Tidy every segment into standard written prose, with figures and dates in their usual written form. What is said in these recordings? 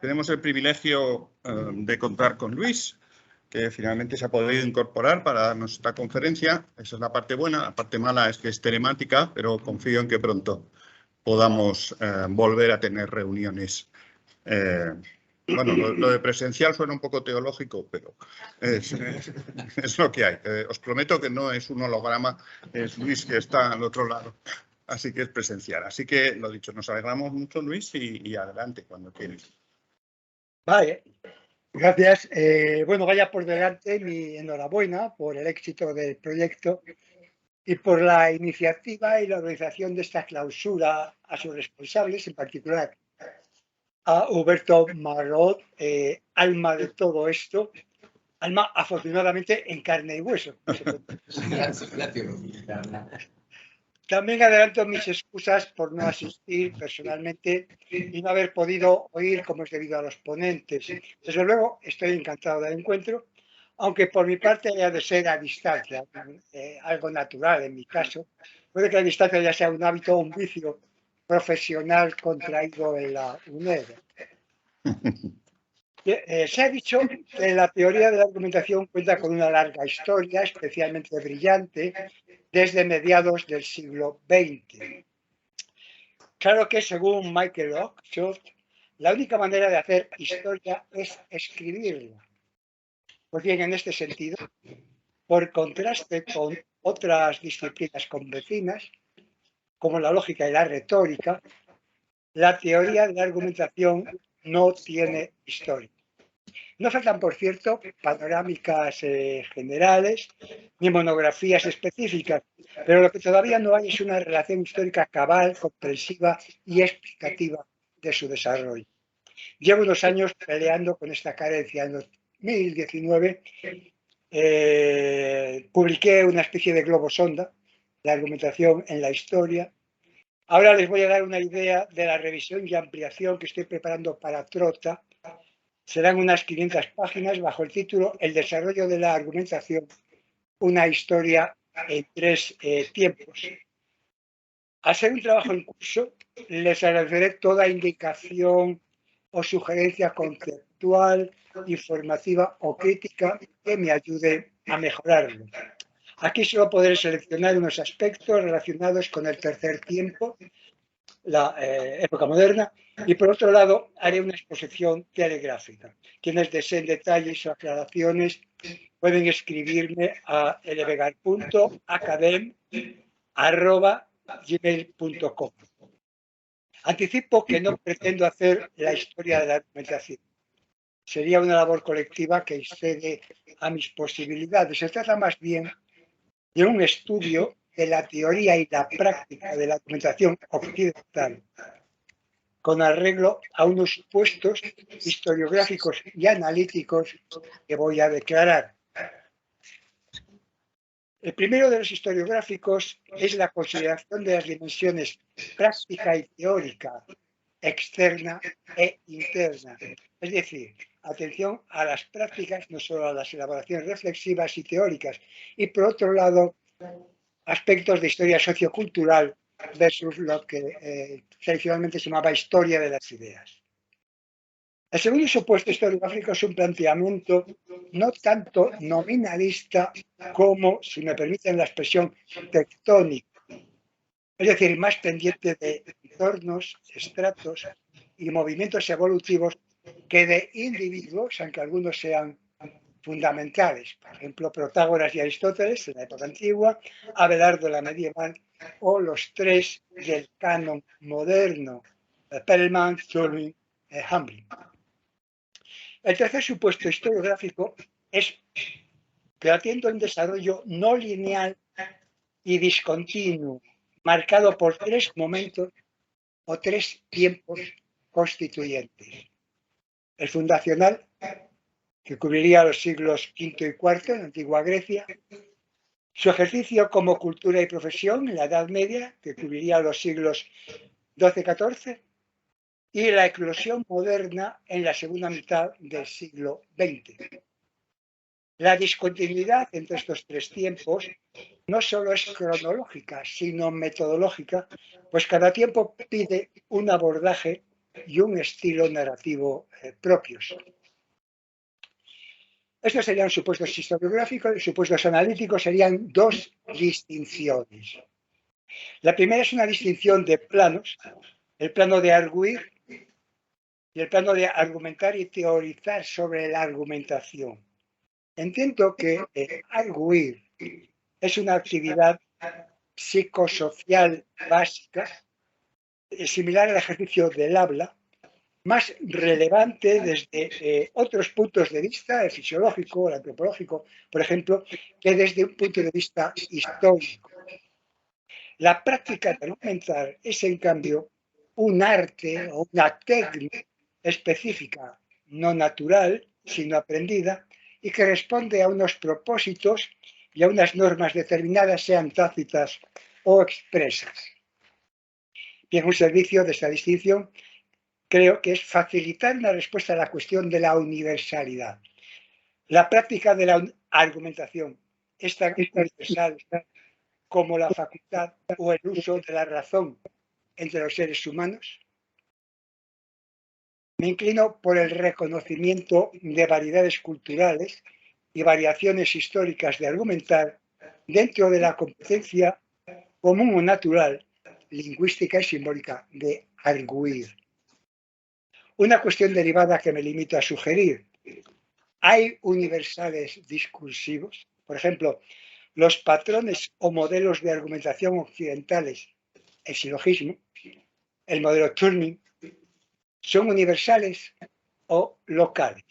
tenemos el privilegio de contar con Luis, que finalmente se ha podido incorporar para darnos esta conferencia. Esa es la parte buena. La parte mala es que es telemática, pero confío en que pronto podamos volver a tener reuniones. Bueno, lo de presencial suena un poco teológico, pero es lo que hay. Os prometo que no es un holograma, es Luis que está al otro lado. Así que es presencial. Así que, lo dicho, nos alegramos mucho, Luis, y adelante cuando quieres. Vale, gracias. Bueno, vaya por delante mi enhorabuena por el éxito del proyecto y por la iniciativa y la organización de esta clausura a sus responsables, en particular a Huberto Marrot, alma de todo esto, alma afortunadamente en carne y hueso. También adelanto mis excusas por no asistir personalmente y no haber podido oír como es debido a los ponentes. Desde luego, estoy encantado del encuentro, aunque por mi parte haya de ser a distancia, algo natural en mi caso. Puede que la distancia ya sea un hábito o un vicio profesional contraído en la UNED. Se ha dicho que la teoría de la argumentación cuenta con una larga historia, especialmente brillante, desde mediados del siglo XX. Claro que, según Michael Oakeshott, la única manera de hacer historia es escribirla. Pues bien, en este sentido, por contraste con otras disciplinas convecinas, como la lógica y la retórica, la teoría de la argumentación no tiene historia. No faltan, por cierto, panorámicas generales ni monografías específicas, pero lo que todavía no hay es una relación histórica cabal, comprensiva y explicativa de su desarrollo. Llevo unos años peleando con esta carencia. En 2019 publiqué una especie de globo sonda, la argumentación en la historia. Ahora les voy a dar una idea de la revisión y ampliación que estoy preparando para Trota. Serán unas 500 páginas bajo el título El desarrollo de la argumentación, una historia en 3 tiempos. Al ser un trabajo en curso, les agradeceré toda indicación o sugerencia conceptual, informativa o crítica que me ayude a mejorarlo. Aquí solo podré seleccionar unos aspectos relacionados con el tercer tiempo, la época moderna, y por otro lado haré una exposición telegráfica. Quienes deseen detalles o aclaraciones pueden escribirme a lvegar.academ@gmail.com. Anticipo que no pretendo hacer la historia de la argumentación. Sería una labor colectiva que excede a mis posibilidades. Se trata más bien de un estudio de la teoría y la práctica de la argumentación occidental, con arreglo a unos supuestos historiográficos y analíticos que voy a declarar. El primero de los historiográficos es la consideración de las dimensiones práctica y teórica, externa e interna. Es decir, atención a las prácticas, no solo a las elaboraciones reflexivas y teóricas, y por otro lado, aspectos de historia sociocultural versus lo que tradicionalmente se llamaba historia de las ideas. El segundo supuesto historiográfico es un planteamiento no tanto nominalista como, si me permiten la expresión, tectónico. Es decir, más pendiente de entornos, estratos y movimientos evolutivos que de individuos, aunque algunos sean fundamentales. Por ejemplo, Protágoras y Aristóteles en la época antigua, Abelardo en la medieval o los tres del canon moderno, Perelman, Turing, Hamblin. El tercer supuesto historiográfico es que atiende un desarrollo no lineal y discontinuo, marcado por 3 momentos o 3 tiempos constituyentes. El fundacional, que cubriría los siglos V y IV en la antigua Grecia, su ejercicio como cultura y profesión en la Edad Media, que cubriría los siglos XII-XIV, y la eclosión moderna en la segunda mitad del siglo XX. La discontinuidad entre estos 3 tiempos no solo es cronológica, sino metodológica, pues cada tiempo pide un abordaje y un estilo narrativo propios. Estos serían supuestos historiográficos y supuestos analíticos serían dos distinciones. La primera es una distinción de planos, el plano de arguir y el plano de argumentar y teorizar sobre la argumentación. Entiendo que arguir es una actividad psicosocial básica, similar al ejercicio del habla, más relevante desde otros puntos de vista, el fisiológico, el antropológico, por ejemplo, que desde un punto de vista histórico. La práctica de argumentar es, en cambio, un arte o una técnica específica, no natural, sino aprendida, y que responde a unos propósitos y a unas normas determinadas, sean tácitas o expresas. Bien, un servicio de esta distinción creo que es facilitar una respuesta a la cuestión de la universalidad. La práctica de la argumentación es tan universal como la facultad o el uso de la razón entre los seres humanos. Me inclino por el reconocimiento de variedades culturales y variaciones históricas de argumentar dentro de la competencia común o natural, lingüística y simbólica de arguir. Una cuestión derivada que me limito a sugerir. ¿Hay universales discursivos? Por ejemplo, los patrones o modelos de argumentación occidentales, el silogismo, el modelo Turing, ¿son universales o locales?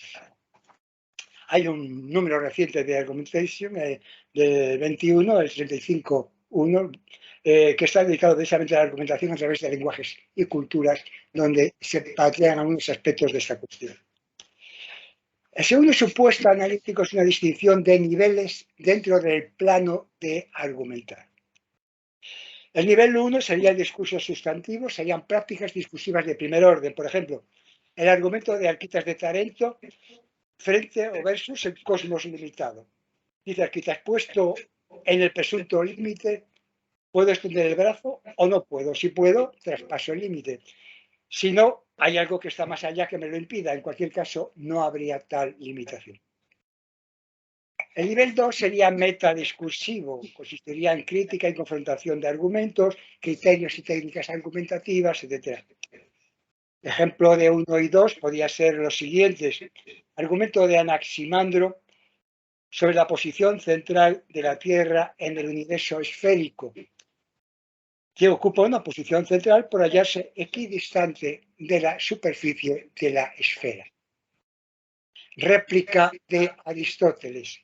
Hay un número reciente de Argumentation del 21, el 35.1, que está dedicado precisamente a la argumentación a través de lenguajes y culturas donde se patean algunos aspectos de esta cuestión. El segundo supuesto analítico es una distinción de niveles dentro del plano de argumentar. El nivel 1 sería el discurso sustantivo, serían prácticas discursivas de primer orden. Por ejemplo, el argumento de Alquitas de Tarento frente o versus el cosmos limitado. Dice Alquitas, puesto en el presunto límite, ¿puedo extender el brazo o no puedo? Si puedo, traspaso el límite. Si no, hay algo que está más allá que me lo impida. En cualquier caso, no habría tal limitación. El nivel 2 sería metadiscursivo, consistiría en crítica y confrontación de argumentos, criterios y técnicas argumentativas, etc. Ejemplo de 1 y 2 podría ser los siguientes. Argumento de Anaximandro sobre la posición central de la Tierra en el universo esférico, que ocupa una posición central por hallarse equidistante de la superficie de la esfera. Réplica de Aristóteles.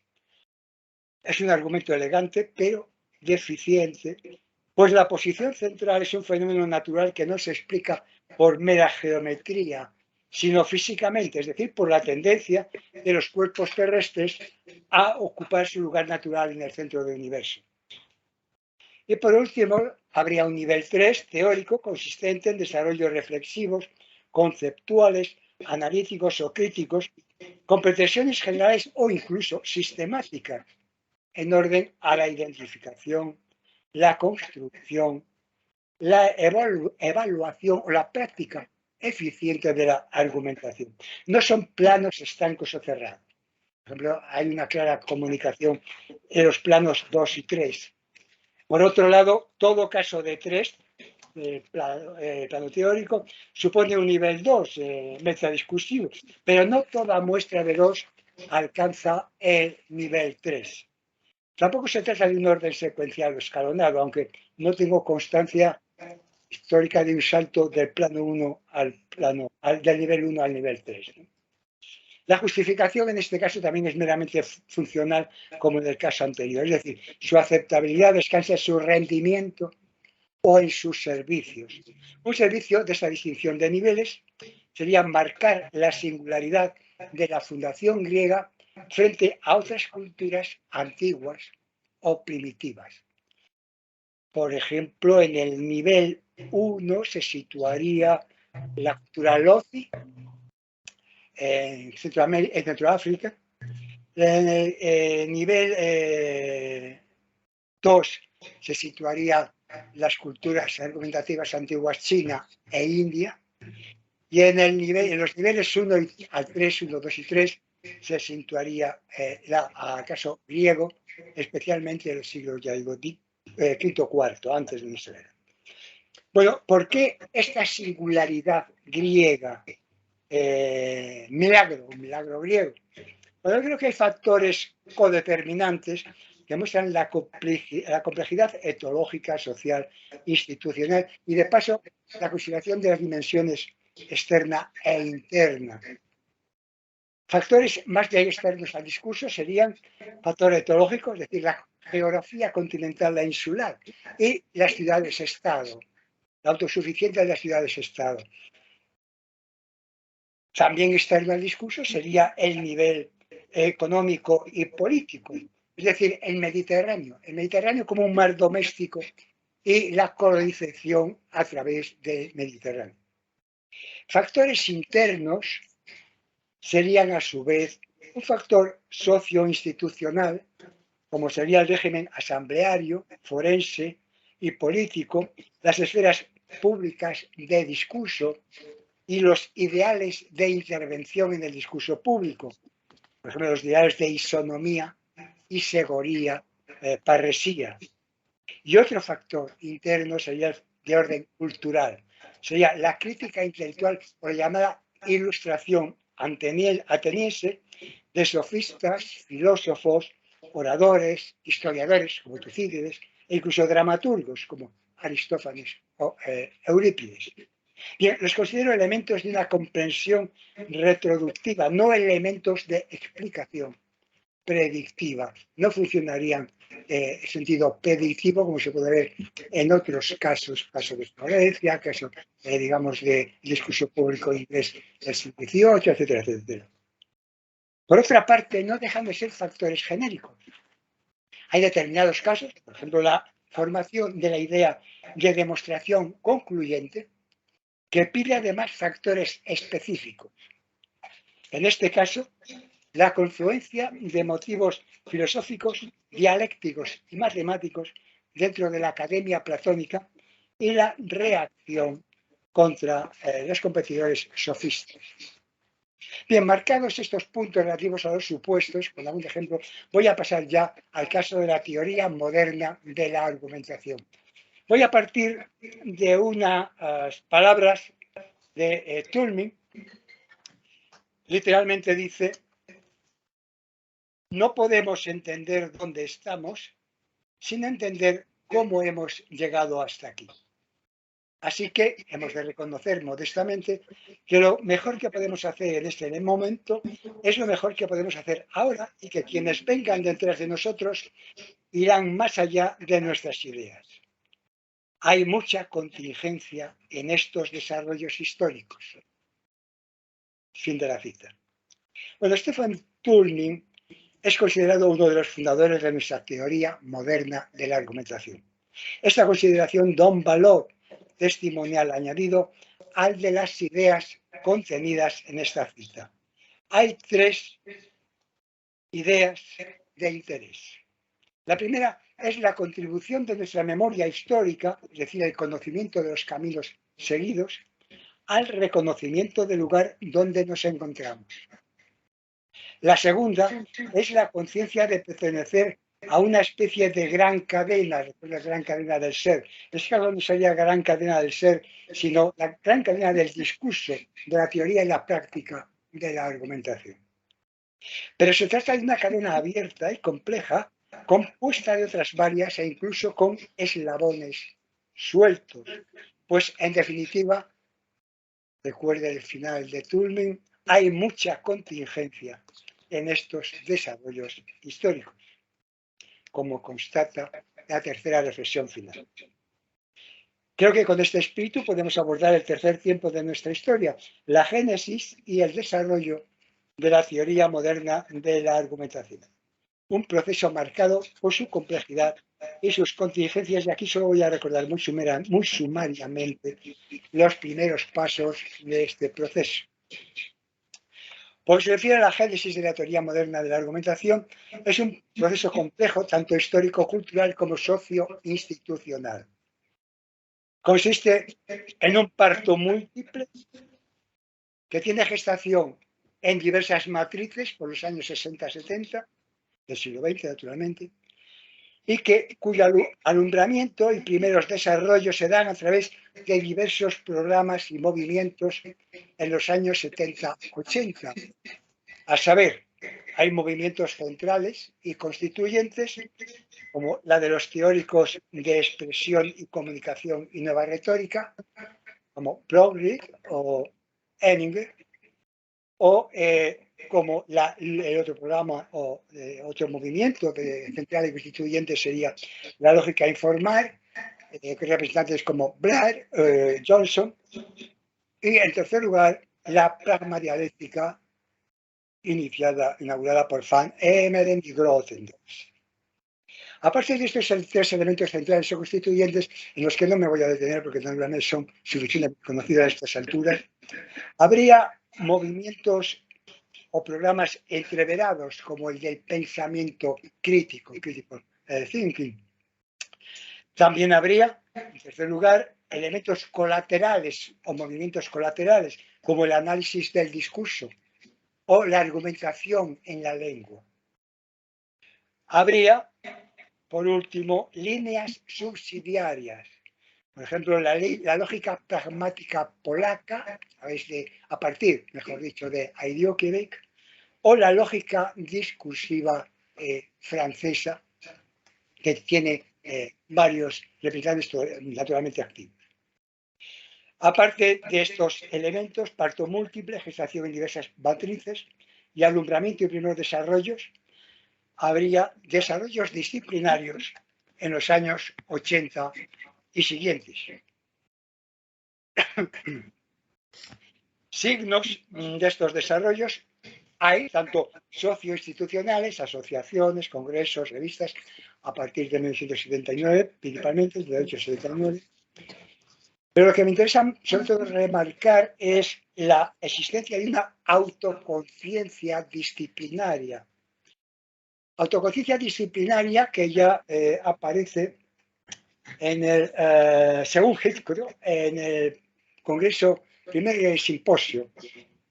Es un argumento elegante, pero deficiente, pues la posición central es un fenómeno natural que no se explica por mera geometría, sino físicamente, es decir, por la tendencia de los cuerpos terrestres a ocupar su lugar natural en el centro del universo. Y por último, habría un nivel 3 teórico consistente en desarrollos reflexivos, conceptuales, analíticos o críticos, con pretensiones generales o incluso sistemáticas, en orden a la identificación, la construcción, la evaluación o la práctica eficiente de la argumentación. No son planos estancos o cerrados. Por ejemplo, hay una clara comunicación en los planos 2 y 3. Por otro lado, todo caso de 3, plano teórico, supone un nivel 2, metadiscursivo, pero no toda muestra de 2 alcanza el nivel 3. Tampoco se trata de un orden secuencial o escalonado, aunque no tengo constancia histórica de un salto del plano 1 del nivel 1 al nivel 3. ¿No? La justificación en este caso también es meramente funcional, como en el caso anterior, es decir, su aceptabilidad descansa en su rendimiento o en sus servicios. Un servicio de esa distinción de niveles sería marcar la singularidad de la fundación griega frente a otras culturas antiguas o primitivas. Por ejemplo, en el nivel 1 se situaría la cultura lozi en Centroáfrica. En el nivel 2 se situaría las culturas argumentativas antiguas China e India. Y en los niveles 1 al 3, 1, 2 y 3, se situaría acaso griego, especialmente en los siglos, ya digo, quinto, cuarto, antes de nuestra era. Bueno, ¿por qué esta singularidad griega? Un milagro griego. Bueno, yo creo que hay factores codeterminantes que muestran la complejidad etológica, social, institucional y, de paso, la consideración de las dimensiones externa e interna. Factores más de externos al discurso serían factores etológicos, es decir, la geografía continental e insular y las ciudades-estado, la autosuficiencia de las ciudades-estado. También externo al discurso sería el nivel económico y político, es decir, el Mediterráneo como un mar doméstico y la colonización a través del Mediterráneo. Factores internos serían a su vez un factor socioinstitucional, como sería el régimen asambleario, forense y político, las esferas públicas de discurso y los ideales de intervención en el discurso público, por ejemplo, los ideales de isonomía, isegoría, parresía. Y otro factor interno sería de orden cultural, sería la crítica intelectual o la llamada ilustración ateniense de sofistas, filósofos, oradores, historiadores como Tucídides e incluso dramaturgos como Aristófanes o Eurípides. Bien, los considero elementos de una comprensión retroductiva, no elementos de explicación predictiva. No funcionarían en sentido predictivo, como se puede ver en otros casos, caso de Florencia, caso, digamos, de discurso público inglés del siglo XVIII, etcétera, etcétera. Por otra parte, no dejan de ser factores genéricos. Hay determinados casos, por ejemplo, la formación de la idea de demostración concluyente, que pide además factores específicos. En este caso, la confluencia de motivos filosóficos, dialécticos y matemáticos dentro de la academia platónica y la reacción contra los competidores sofistas. Bien, marcados estos puntos relativos a los supuestos, con algún ejemplo, voy a pasar ya al caso de la teoría moderna de la argumentación. Voy a partir de unas palabras de Toulmin. Literalmente dice: no podemos entender dónde estamos sin entender cómo hemos llegado hasta aquí. Así que hemos de reconocer modestamente que lo mejor que podemos hacer en este momento es lo mejor que podemos hacer ahora, y que quienes vengan detrás de nosotros irán más allá de nuestras ideas. Hay mucha contingencia en estos desarrollos históricos. Fin de la cita. Bueno, Stefan Toulmin es considerado uno de los fundadores de nuestra teoría moderna de la argumentación. Esta consideración da un valor testimonial añadido al de las ideas contenidas en esta cita. Hay tres ideas de interés. La primera es la contribución de nuestra memoria histórica, es decir, el conocimiento de los caminos seguidos, al reconocimiento del lugar donde nos encontramos. La segunda es la conciencia de pertenecer a una especie de gran cadena, la gran cadena del ser. Es que no sería gran cadena del ser, sino la gran cadena del discurso, de la teoría y la práctica de la argumentación. Pero se trata de una cadena abierta y compleja, compuesta de otras varias e incluso con eslabones sueltos. Pues, en definitiva, recuerde el final de Toulmin, hay mucha contingencia en estos desarrollos históricos, como constata la tercera reflexión final. Creo que con este espíritu podemos abordar el tercer tiempo de nuestra historia, la génesis y el desarrollo de la teoría moderna de la argumentación. Un proceso marcado por su complejidad y sus contingencias, y aquí solo voy a recordar muy sumariamente los primeros pasos de este proceso. Por lo que se refiere a la génesis de la teoría moderna de la argumentación, es un proceso complejo, tanto histórico-cultural como socio-institucional. Consiste en un parto múltiple que tiene gestación en diversas matrices por los años 60-70 del siglo XX, naturalmente, y cuyo alumbramiento y primeros desarrollos se dan a través de diversos programas y movimientos en los años 70-80. A saber, hay movimientos centrales y constituyentes, como la de los teóricos de expresión y comunicación y nueva retórica, como Broderick o Henninger, o como el otro programa o otro movimiento central y constituyente sería la lógica informal, representantes como Blair, Johnson, y en tercer lugar la pragmadialéctica inaugurada por Van Emeren y Grothendieck. Aparte de estos tres elementos centrales o constituyentes, en los que no me voy a detener porque naturalmente son suficientemente conocidos a estas alturas, habría movimientos o programas entreverados como el del pensamiento crítico, critical thinking. También habría, en tercer lugar, elementos colaterales o movimientos colaterales como el análisis del discurso o la argumentación en la lengua. Habría, por último, líneas subsidiarias. Por ejemplo, la lógica pragmática polaca, a partir, mejor dicho, de Heideggeric, o la lógica discursiva francesa, que tiene varios representantes naturalmente activos. Aparte de estos elementos, parto múltiple, gestación en diversas matrices y alumbramiento y primeros desarrollos, habría desarrollos disciplinarios en los años 80 y siguientes. Signos de estos desarrollos hay tanto socioinstitucionales, asociaciones, congresos, revistas, a partir de 1979, principalmente, de 1979. Pero lo que me interesa sobre todo remarcar es la existencia de una autoconciencia disciplinaria. Autoconciencia disciplinaria que ya aparece en el, según Hitchcock, en el Congreso, primer simposio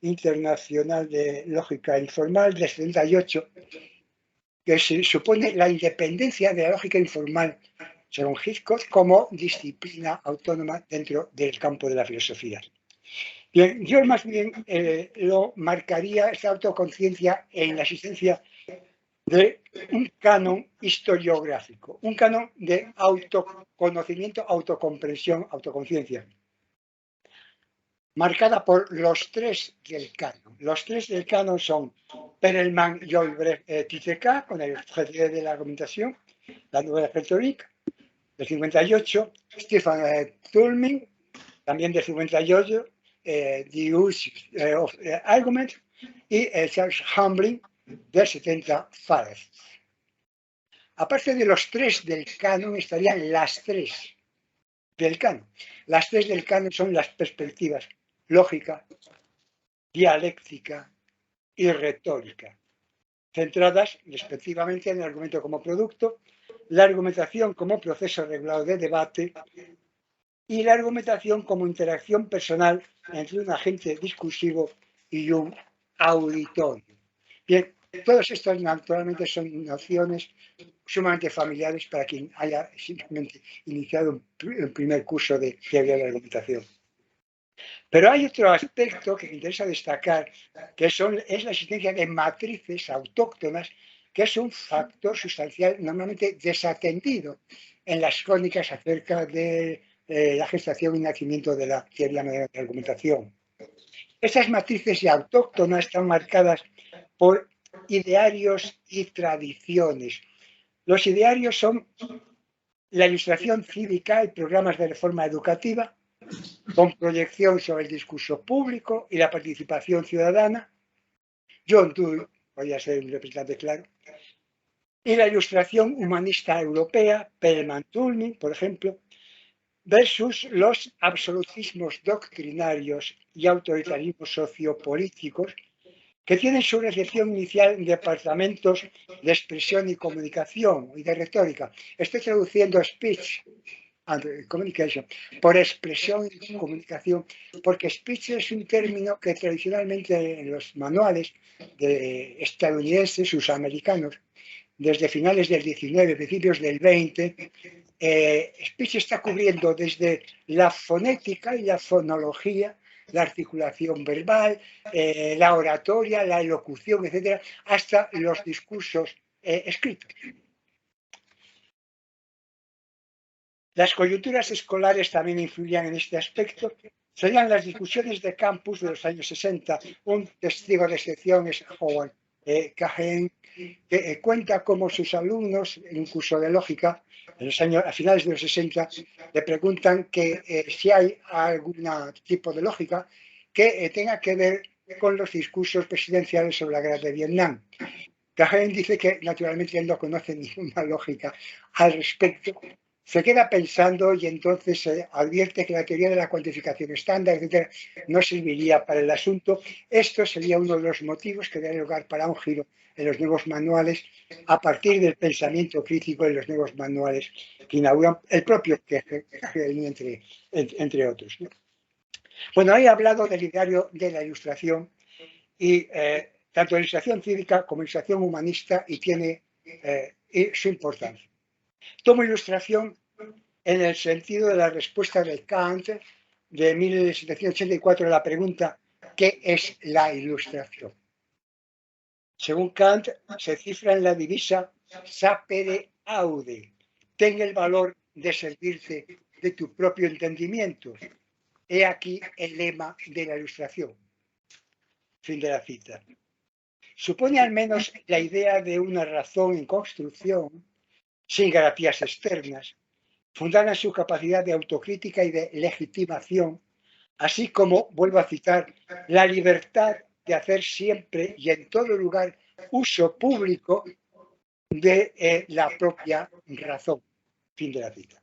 internacional de lógica informal del 78, que se supone la independencia de la lógica informal, según Hitchcock, como disciplina autónoma dentro del campo de la filosofía. Bien, yo más bien lo marcaría esta autoconciencia en la existencia de un canon historiográfico, un canon de autoconocimiento, autocomprensión, autoconciencia, marcada por los tres del canon. Los tres del canon son Perelman, Joybrecht, Tietze-K, con el objeto de la argumentación, la nueva retórica, del 58, Stefan Tulming, también del 58, The Use of Argument, y Charles Hamblin, del 70, Fares. Aparte de los tres del canon, estarían las tres del canon. Las tres del canon son las perspectivas lógica, dialéctica y retórica, centradas respectivamente en el argumento como producto, la argumentación como proceso regulado de debate y la argumentación como interacción personal entre un agente discursivo y un auditorio. Bien, todos estos naturalmente son nociones sumamente familiares para quien haya simplemente iniciado un primer curso de teoría de la argumentación. Pero hay otro aspecto que me interesa destacar, que es la existencia de matrices autóctonas, que es un factor sustancial normalmente desatendido en las crónicas acerca de la gestación y nacimiento de la teoría de la argumentación. Estas matrices autóctonas están marcadas por idearios y tradiciones. Los idearios son la ilustración cívica y programas de reforma educativa, con proyección sobre el discurso público y la participación ciudadana. John Dewey podría ser un representante claro. Y la ilustración humanista europea, Perelman-Tulming, por ejemplo, versus los absolutismos doctrinarios y autoritarismos sociopolíticos que tienen su recepción inicial en departamentos de expresión y comunicación y de retórica. Estoy traduciendo speech communication, por expresión y comunicación, porque speech es un término que tradicionalmente en los manuales de estadounidenses, sus americanos, desde finales del 19, principios del 20, speech está cubriendo desde la fonética y la fonología, la articulación verbal, la oratoria, la elocución, etcétera, hasta los discursos escritos. Las coyunturas escolares también influían en este aspecto. Serían las discusiones de campus de los años 60. Un testigo de excepción es Howard Cahen, que cuenta cómo sus alumnos en un curso de lógica, a finales de los 60, le preguntan que si hay algún tipo de lógica que tenga que ver con los discursos presidenciales sobre la guerra de Vietnam. Cahen dice que naturalmente él no conoce ninguna lógica al respecto. Se queda pensando y entonces advierte que la teoría de la cuantificación estándar, etcétera, no serviría para el asunto. Esto sería uno de los motivos que daría lugar para un giro en los nuevos manuales a partir del pensamiento crítico en los nuevos manuales que inauguran el propio Cahen, entre otros, ¿no? Bueno, he hablado del ideario de la Ilustración y tanto la Ilustración cívica como la Ilustración humanista y tiene su importancia. Tomo Ilustración en el sentido de la respuesta de Kant de 1784 a la pregunta ¿qué es la Ilustración? Según Kant, se cifra en la divisa sapere aude, ten el valor de servirte de tu propio entendimiento. He aquí el lema de la Ilustración. Fin de la cita. Supone al menos la idea de una razón en construcción, sin garantías externas, fundada en su capacidad de autocrítica y de legitimación, así como, vuelvo a citar, la libertad de hacer siempre y en todo lugar uso público de la propia razón. Fin de la cita.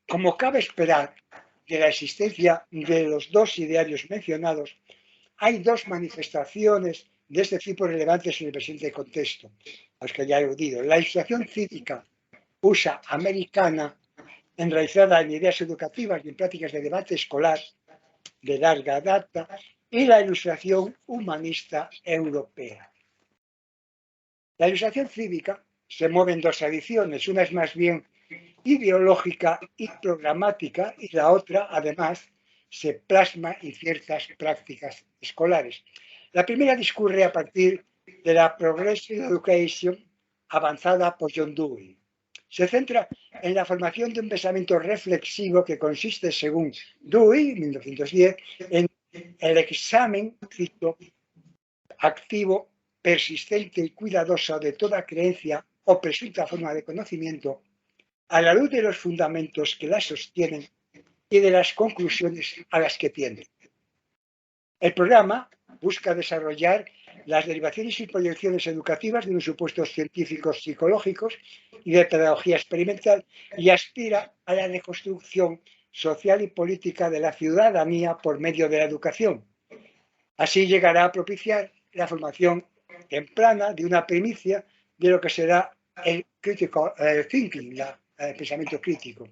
Como cabe esperar de la existencia de los dos idearios mencionados, hay dos manifestaciones de este tipo relevantes en el presente contexto, a los que ya he aludido. La Ilustración cívica USA americana, enraizada en ideas educativas y en prácticas de debate escolar de larga data, y la Ilustración humanista europea. La Ilustración cívica se mueve en dos tradiciones, una es más bien ideológica y programática y la otra, además, se plasma en ciertas prácticas escolares. La primera discurre a partir de la Progressive Education avanzada por John Dewey. Se centra en la formación de un pensamiento reflexivo que consiste, según Dewey, 1910, en el examen, cito, activo, persistente y cuidadoso de toda creencia o presunta forma de conocimiento a la luz de los fundamentos que la sostienen y de las conclusiones a las que tienden. El programa busca desarrollar las derivaciones y proyecciones educativas de los supuestos científicos psicológicos y de pedagogía experimental y aspira a la reconstrucción social y política de la ciudadanía por medio de la educación. Así llegará a propiciar la formación temprana de una primicia de lo que será el critical thinking, el pensamiento crítico.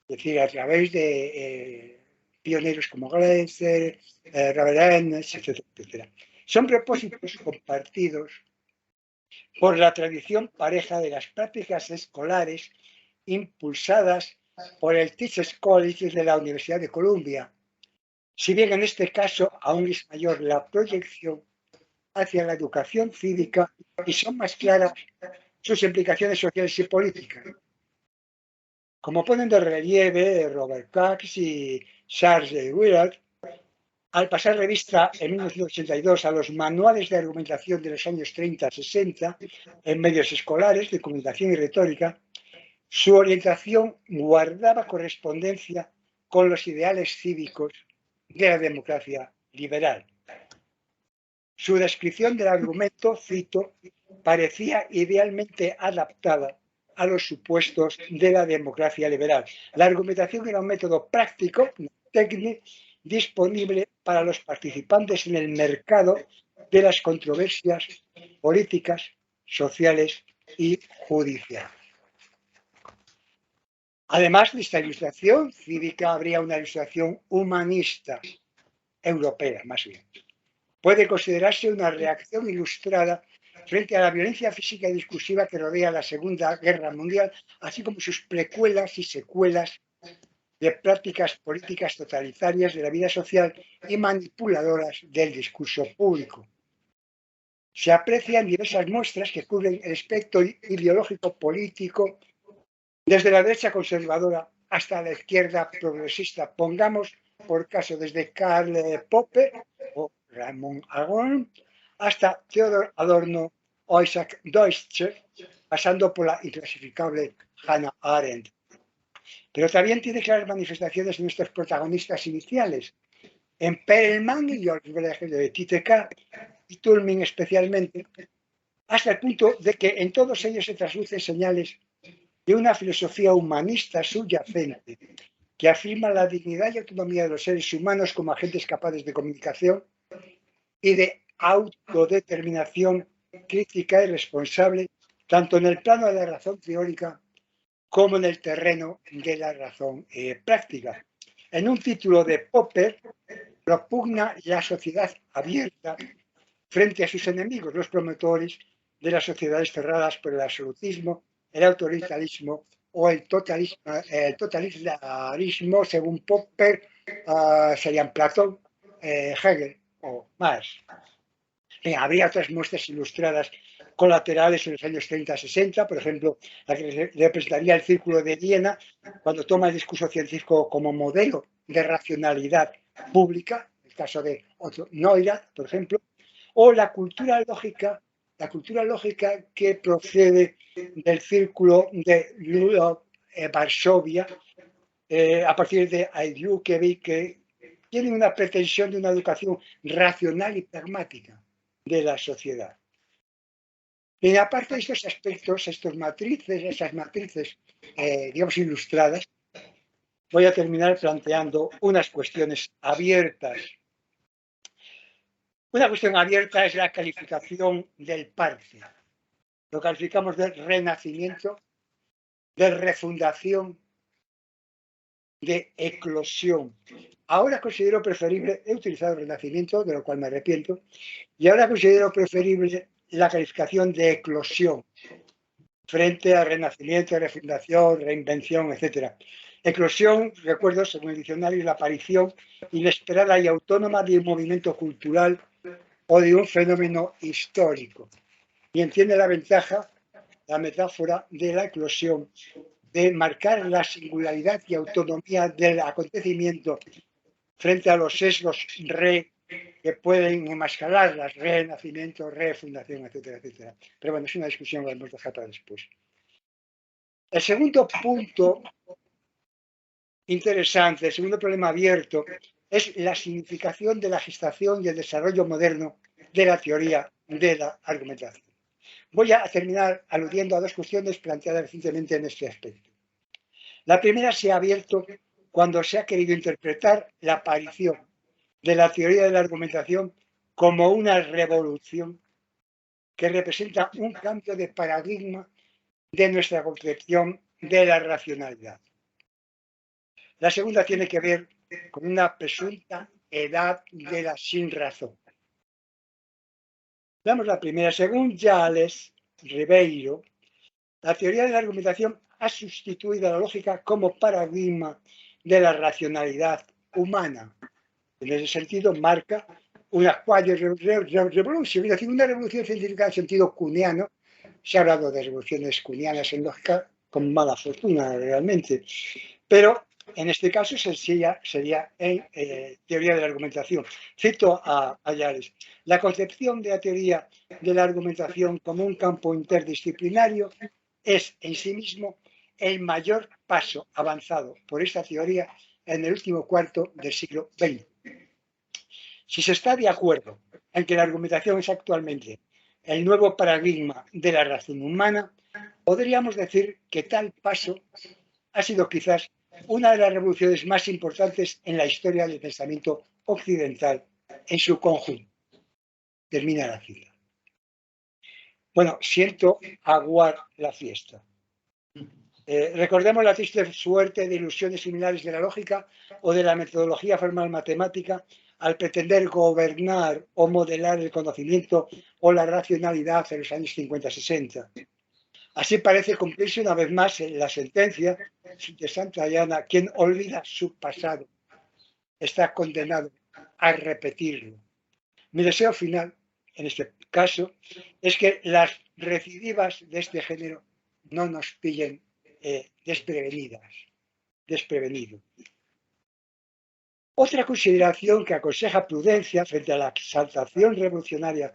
Es decir, a través de pioneros como Gleiser, Ravelin, etcétera. Son propósitos compartidos por la tradición pareja de las prácticas escolares impulsadas por el Teachers College de la Universidad de Columbia, si bien en este caso aún es mayor la proyección hacia la educación cívica y son más claras sus implicaciones sociales y políticas. Como ponen de relieve Robert Cox y Charles Willard, al pasar revista en 1982 a los manuales de argumentación de los años 30-60 en medios escolares de comunicación y retórica, su orientación guardaba correspondencia con los ideales cívicos de la democracia liberal. Su descripción del argumento, cito, parecía idealmente adaptada a los supuestos de la democracia liberal. La argumentación era un método práctico, técnico, disponible para los participantes en el mercado de las controversias políticas, sociales y judiciales. Además de esta ilustración cívica, habría una ilustración humanista, europea más bien. Puede considerarse una reacción ilustrada frente a la violencia física y discursiva que rodea la Segunda Guerra Mundial, así como sus precuelas y secuelas de prácticas políticas totalitarias de la vida social y manipuladoras del discurso público. Se aprecian diversas muestras que cubren el espectro ideológico político, desde la derecha conservadora hasta la izquierda progresista. Pongamos por caso desde Karl Popper o Raymond Aron hasta Theodor Adorno o Isaac Deutscher, pasando por la inclasificable Hannah Arendt. Pero también tiene claras manifestaciones en nuestros protagonistas iniciales, en Perelman y George Brecht, de Tite y Turing especialmente, hasta el punto de que en todos ellos se traslucen señales de una filosofía humanista subyacente que afirma la dignidad y autonomía de los seres humanos como agentes capaces de comunicación y de autodeterminación crítica y responsable, tanto en el plano de la razón teórica como en el terreno de la razón práctica. En un título de Popper, propugna la sociedad abierta frente a sus enemigos, los promotores de las sociedades cerradas por el absolutismo, el autoritarismo o el totalitarismo, según Popper, serían Platón, Hegel o Marx. Habría otras muestras ilustradas colaterales en los años 30-60, por ejemplo, la que representaría el Círculo de Viena, cuando toma el discurso científico como modelo de racionalidad pública, el caso de Otto Neurath, por ejemplo, o la cultura lógica que procede del Círculo de Varsovia, a partir de Ayushevich, que tiene una pretensión de una educación racional y pragmática de la sociedad. Y aparte de estos aspectos, esas matrices, digamos, ilustradas, voy a terminar planteando unas cuestiones abiertas. Una cuestión abierta es la calificación del parche. Lo calificamos de renacimiento, de refundación, de eclosión. Ahora considero preferible, he utilizado renacimiento, de lo cual me arrepiento, y ahora considero preferible la calificación de eclosión frente a renacimiento, refundación, reinvención, etc. Eclosión, recuerdo, según el diccionario, la aparición inesperada y autónoma de un movimiento cultural o de un fenómeno histórico. Y entiende la ventaja, la metáfora de la eclosión, de marcar la singularidad y autonomía del acontecimiento frente a los sesgos que pueden enmascarar las renacimiento, refundación, etcétera, etcétera. Pero bueno, es una discusión que vamos a dejar para después. El segundo punto interesante, el segundo problema abierto, es la significación de la gestación y el desarrollo moderno de la teoría de la argumentación. Voy a terminar aludiendo a dos cuestiones planteadas recientemente en este aspecto. La primera se ha abierto cuando se ha querido interpretar la aparición de la teoría de la argumentación como una revolución que representa un cambio de paradigma de nuestra concepción de la racionalidad. La segunda tiene que ver con una presunta edad de la sinrazón. Veamos la primera. Según Jales Ribeiro, la teoría de la argumentación ha sustituido a la lógica como paradigma de la racionalidad humana. En ese sentido, marca una revolución, es decir, una revolución científica en sentido kuhniano. Se ha hablado de revoluciones kuhnianas en lógica con mala fortuna realmente, pero en este caso sería en teoría de la argumentación. Cito a Jales: la concepción de la teoría de la argumentación como un campo interdisciplinario es en sí mismo el mayor paso avanzado por esta teoría en el último cuarto del siglo XX. Si se está de acuerdo en que la argumentación es actualmente el nuevo paradigma de la razón humana, podríamos decir que tal paso ha sido quizás una de las revoluciones más importantes en la historia del pensamiento occidental en su conjunto. Termina la cita. Bueno, siento aguar la fiesta. Recordemos la triste suerte de ilusiones similares de la lógica o de la metodología formal matemática al pretender gobernar o modelar el conocimiento o la racionalidad en los años 50-60. Así parece cumplirse una vez más la sentencia de Santayana: quien olvida su pasado está condenado a repetirlo. Mi deseo final, en este caso, es que las recidivas de este género no nos pillen desprevenidos. Otra consideración que aconseja prudencia frente a la exaltación revolucionaria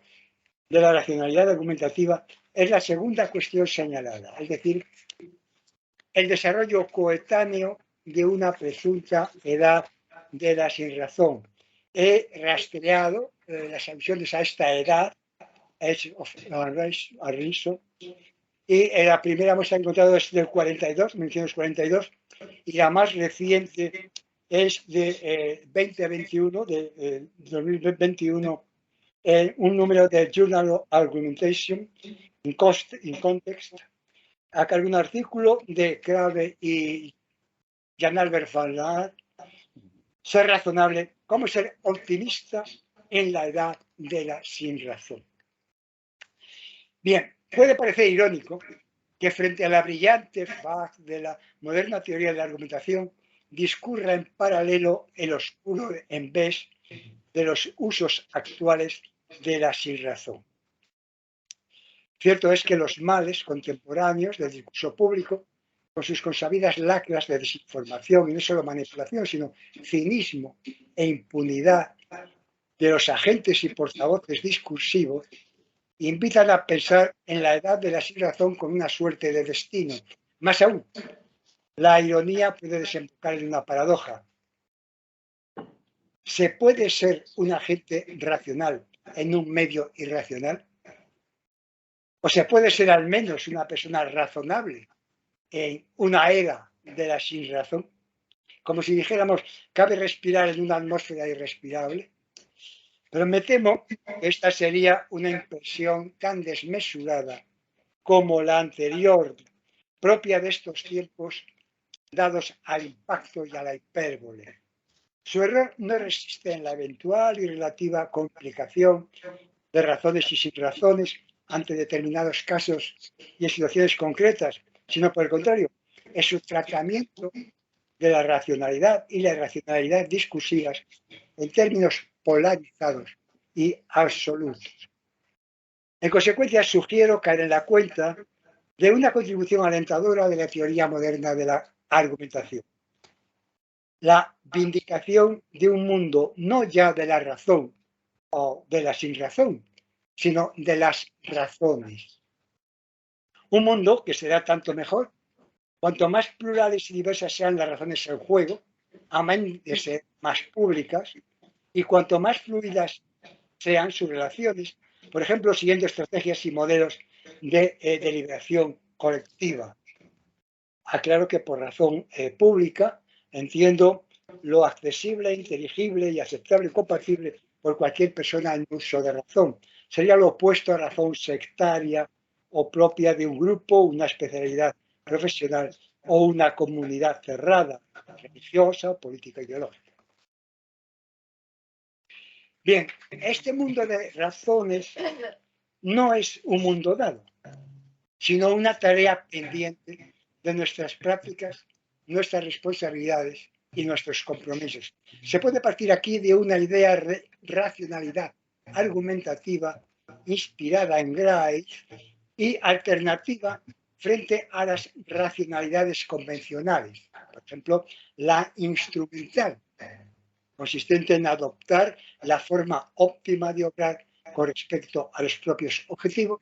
de la racionalidad argumentativa es la segunda cuestión señalada, es decir, el desarrollo coetáneo de una presunta edad de la sinrazón. He rastreado las alusiones a esta edad, Age of Reason, y la primera hemos encontrado es del 42, 1942, y la más reciente es de 2021, de 2021, un número de Journal of Argumentation in Context, acá algún artículo de Crave y Jan-Albert van Laar, ser razonable, cómo ser optimista en la edad de la sinrazón. Bien, puede parecer irónico que frente a la brillante faz de la moderna teoría de la argumentación discurra en paralelo el oscuro en vez de los usos actuales de la sinrazón. Cierto es que los males contemporáneos del discurso público, con sus consabidas lacras de desinformación y no solo manipulación, sino cinismo e impunidad de los agentes y portavoces discursivos, invitan a pensar en la edad de la sinrazón con una suerte de destino. Más aún, la ironía puede desembocar en una paradoja. ¿Se puede ser un agente racional en un medio irracional? ¿O se puede ser al menos una persona razonable en una era de la sinrazón? Como si dijéramos, ¿cabe respirar en una atmósfera irrespirable? Pero me temo que esta sería una impresión tan desmesurada como la anterior, propia de estos tiempos dados al impacto y a la hipérbole. Su error no resiste en la eventual y relativa complicación de razones y sin razones ante determinados casos y en situaciones concretas, sino por el contrario, es su tratamiento de la racionalidad y la irracionalidad discursivas en términos polarizados y absolutos. En consecuencia, sugiero caer en la cuenta de una contribución alentadora de la teoría moderna de la argumentación. La vindicación de un mundo no ya de la razón o de la sinrazón, sino de las razones. Un mundo que será tanto mejor cuanto más plurales y diversas sean las razones en juego, amén de ser más públicas, y cuanto más fluidas sean sus relaciones, por ejemplo, siguiendo estrategias y modelos de deliberación colectiva. Aclaro que por razón pública entiendo lo accesible, inteligible y aceptable y compatible por cualquier persona en uso de razón. Sería lo opuesto a razón sectaria o propia de un grupo, una especialidad profesional o una comunidad cerrada, religiosa, política, ideológica. Bien, este mundo de razones no es un mundo dado, sino una tarea pendiente de nuestras prácticas, nuestras responsabilidades y nuestros compromisos. Se puede partir aquí de una idea de racionalidad argumentativa inspirada en Gray y alternativa frente a las racionalidades convencionales. Por ejemplo, la instrumental, consistente en adoptar la forma óptima de obrar con respecto a los propios objetivos,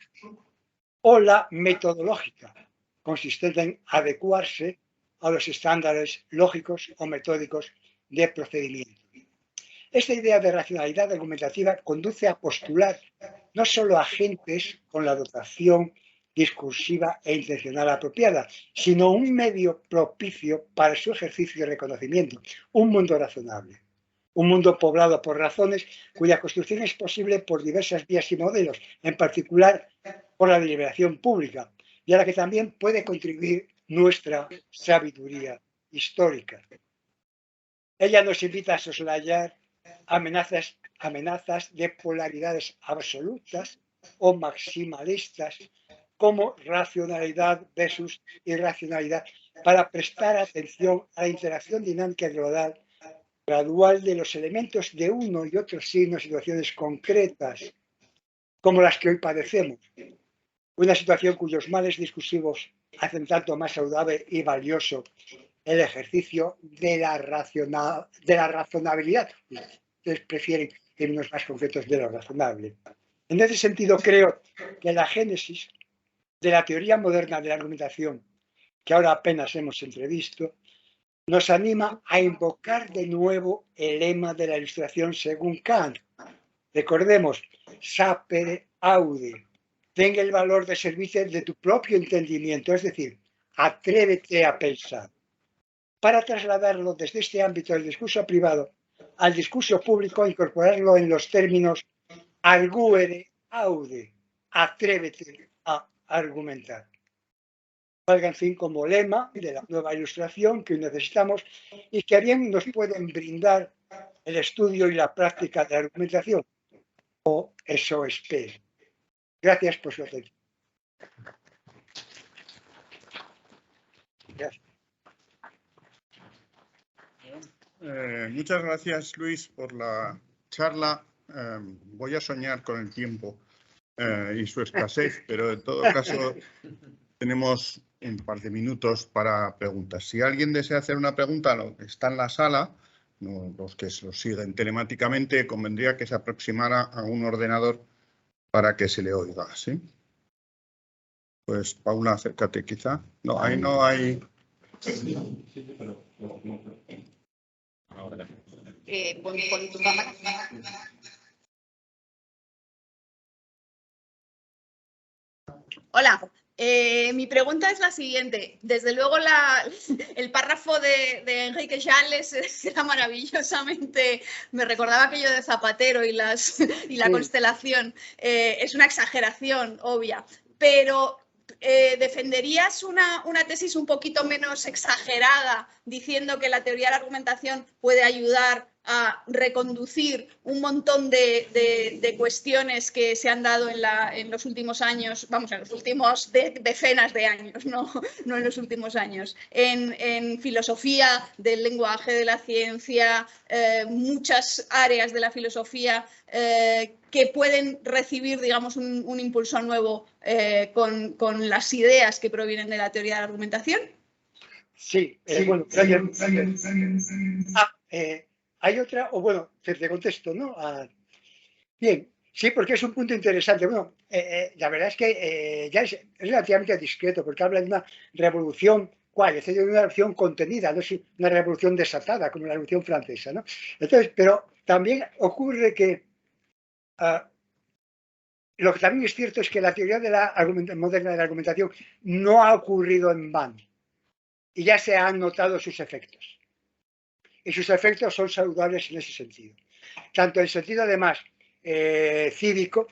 o la metodológica, consistente en adecuarse a los estándares lógicos o metódicos de procedimiento. Esta idea de racionalidad argumentativa conduce a postular no solo agentes con la dotación discursiva e intencional apropiada, sino un medio propicio para su ejercicio y reconocimiento, un mundo razonable. Un mundo poblado por razones cuya construcción es posible por diversas vías y modelos, en particular por la deliberación pública, y a la que también puede contribuir nuestra sabiduría histórica. Ella nos invita a soslayar amenazas de polaridades absolutas o maximalistas como racionalidad versus irracionalidad para prestar atención a la interacción dinámica global gradual de los elementos de uno y otro signo en situaciones concretas, como las que hoy padecemos. Una situación cuyos males discursivos hacen tanto más saludable y valioso el ejercicio de la razonabilidad. Ustedes prefieren términos más concretos de lo razonable. En ese sentido, creo que la génesis de la teoría moderna de la argumentación, que ahora apenas hemos entrevisto, nos anima a invocar de nuevo el lema de la Ilustración según Kant. Recordemos, sapere aude, tenga el valor de servirse de tu propio entendimiento, es decir, atrévete a pensar, para trasladarlo desde este ámbito del discurso privado al discurso público, incorporarlo en los términos arguere aude, atrévete a argumentar. Valga, en fin, como lema de la nueva Ilustración que necesitamos y que bien nos pueden brindar el estudio y la práctica de la argumentación. O eso espero. Gracias por su atención. Gracias. Muchas gracias, Luis, por la charla. Voy a soñar con el tiempo y su escasez, pero en todo caso tenemos un par de minutos para preguntas. Si alguien desea hacer una pregunta, está en la sala, los que lo siguen telemáticamente, convendría que se aproximara a un ordenador para que se le oiga, ¿sí? Pues, Paula, acércate quizá. No, ahí no hay... Pon tu cámara. Hola, mi pregunta es la siguiente. Desde luego el párrafo de Enrique Schales era maravillosamente, me recordaba aquello de Zapatero y la constelación. Es una exageración obvia, pero ¿defenderías una tesis un poquito menos exagerada diciendo que la teoría de la argumentación puede ayudar a reconducir un montón de cuestiones que se han dado en los últimos años, vamos, en los últimos decenas de años, no en los últimos años, en filosofía del lenguaje, de la ciencia, muchas áreas de la filosofía que pueden recibir, digamos, un impulso nuevo con las ideas que provienen de la teoría de la argumentación? Sí, bueno, hay otra, o bueno, te contesto, ¿no? Bien, sí, porque es un punto interesante. Bueno, la verdad es que ya es relativamente discreto, porque habla de una revolución, ¿cuál? Es decir, de una revolución contenida, no es una revolución desatada, como la Revolución Francesa, ¿no? Entonces, pero también ocurre que lo que también es cierto es que la teoría de la moderna de la argumentación no ha ocurrido en vano y ya se han notado sus efectos. Y sus efectos son saludables en ese sentido. Tanto en sentido, además, cívico,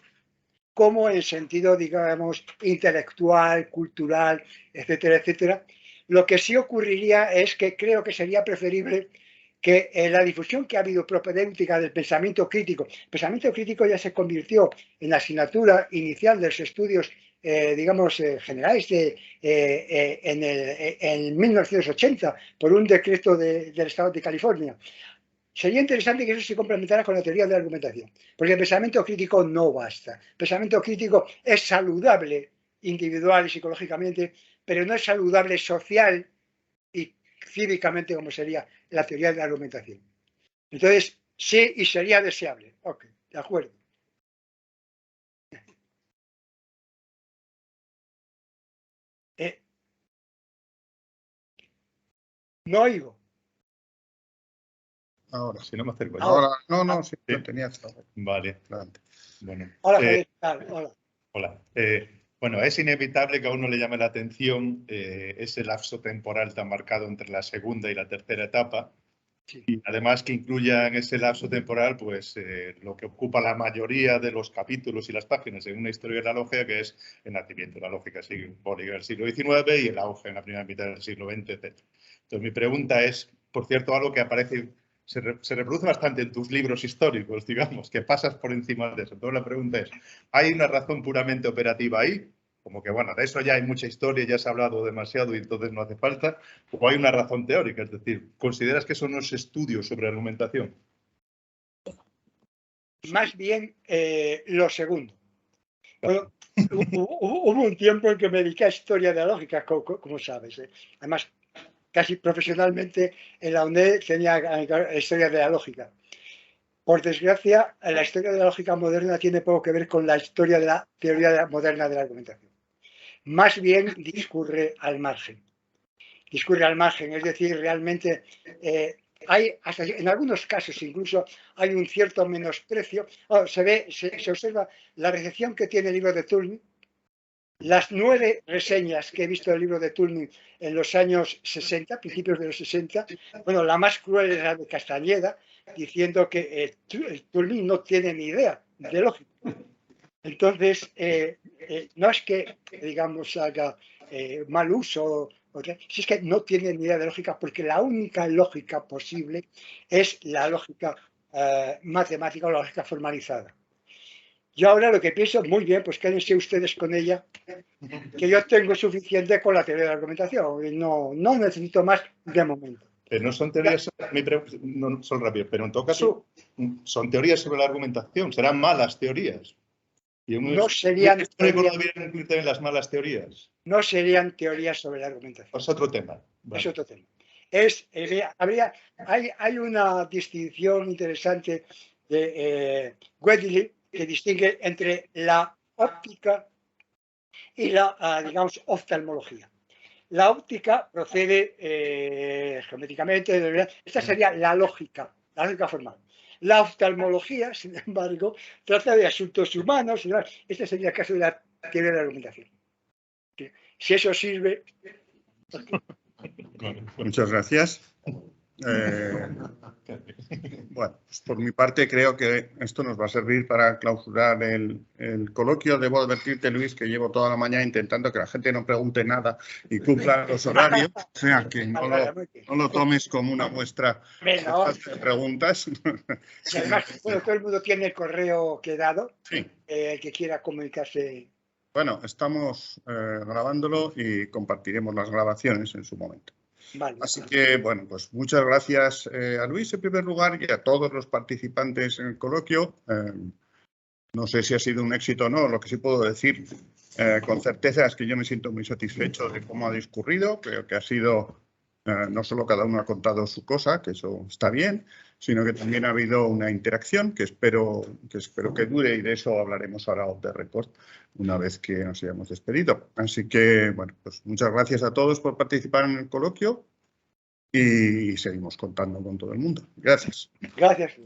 como en sentido, digamos, intelectual, cultural, etcétera, etcétera. Lo que sí ocurriría es que creo que sería preferible que la difusión que ha habido propedéutica del pensamiento crítico, el pensamiento crítico ya se convirtió en la asignatura inicial de los estudios, digamos, generales en 1980 por un decreto del Estado de California. Sería interesante que eso se complementara con la teoría de la argumentación, porque el pensamiento crítico no basta. El pensamiento crítico es saludable individual y psicológicamente, pero no es saludable social y cívicamente como sería la teoría de la argumentación. Entonces, sí, y sería deseable. Ok, de acuerdo. No oigo. Ahora, si no me acerco. Ahora. No, sí, lo tenía. Vale, adelante. Bueno, Hola, hola. Hola. Bueno, es inevitable que a uno le llame la atención ese lapso temporal tan marcado entre la segunda y la tercera etapa, Sí. Y además que incluya en ese lapso temporal pues lo que ocupa la mayoría de los capítulos y las páginas en una historia de la lógica, que es el nacimiento de la lógica simbólica del siglo XIX y el auge en la primera mitad del siglo XX, etc. Entonces mi pregunta es, por cierto, algo que aparece, se reproduce bastante en tus libros históricos, digamos, que pasas por encima de eso. Entonces la pregunta es, ¿hay una razón puramente operativa ahí? Como que, bueno, de eso ya hay mucha historia, ya se ha hablado demasiado y entonces no hace falta. ¿O hay una razón teórica? Es decir, ¿consideras que son unos estudios sobre argumentación? Más bien lo segundo. Bueno, hubo un tiempo en que me dediqué a historia de la lógica, como sabes. Además, casi profesionalmente en la UNED tenía historia de la lógica. Por desgracia, la historia de la lógica moderna tiene poco que ver con la historia de la teoría moderna de la argumentación. Más bien discurre al margen. Discurre al margen, es decir, realmente hay, hasta en algunos casos incluso, hay un cierto menosprecio. Se observa la recepción que tiene el libro de Turing. Las 9 reseñas que he visto del libro de Turing en los años 60, principios de los 60, bueno, la más cruel es la de Castañeda, diciendo que Turing no tiene ni idea de lógica. Entonces, no es que, digamos, haga mal uso, si es que no tiene ni idea de lógica, porque la única lógica posible es la lógica matemática o la lógica formalizada. Yo ahora lo que pienso, muy bien, pues quédense ustedes con ella, que yo tengo suficiente con la teoría de la argumentación, y no necesito más de momento. Pero no son teorías, no son rápidas, pero en todo caso son teorías sobre la argumentación, serán malas teorías. Y no serían teorías, las malas teorías. No serían teorías sobre la argumentación. Es otro tema. Vale. Es otro tema. Hay una distinción interesante de Wedley que distingue entre la óptica y la, digamos, oftalmología. La óptica procede geométricamente, esta sería la lógica formal. La oftalmología, sin embargo, trata de asuntos humanos. Este sería el caso de la teoría de la argumentación. Si eso sirve. Muchas gracias. Bueno, pues por mi parte creo que esto nos va a servir para clausurar el coloquio. Debo advertirte, Luis, que llevo toda la mañana intentando que la gente no pregunte nada y cumpla los horarios. O sea, que no lo tomes como una muestra de preguntas. Y además, bueno, todo el mundo tiene el correo quedado. Sí. El que quiera comunicarse. Bueno, estamos grabándolo y compartiremos las grabaciones en su momento. Vale. Así que, bueno, pues muchas gracias a Luis en primer lugar y a todos los participantes en el coloquio. No sé si ha sido un éxito o no, lo que sí puedo decir con certeza es que yo me siento muy satisfecho de cómo ha discurrido. Creo que ha sido, no solo cada uno ha contado su cosa, que eso está bien, sino que también ha habido una interacción que espero que dure, y de eso hablaremos ahora off the record una vez que nos hayamos despedido. Así que, bueno, pues muchas gracias a todos por participar en el coloquio y seguimos contando con todo el mundo. Gracias. Gracias.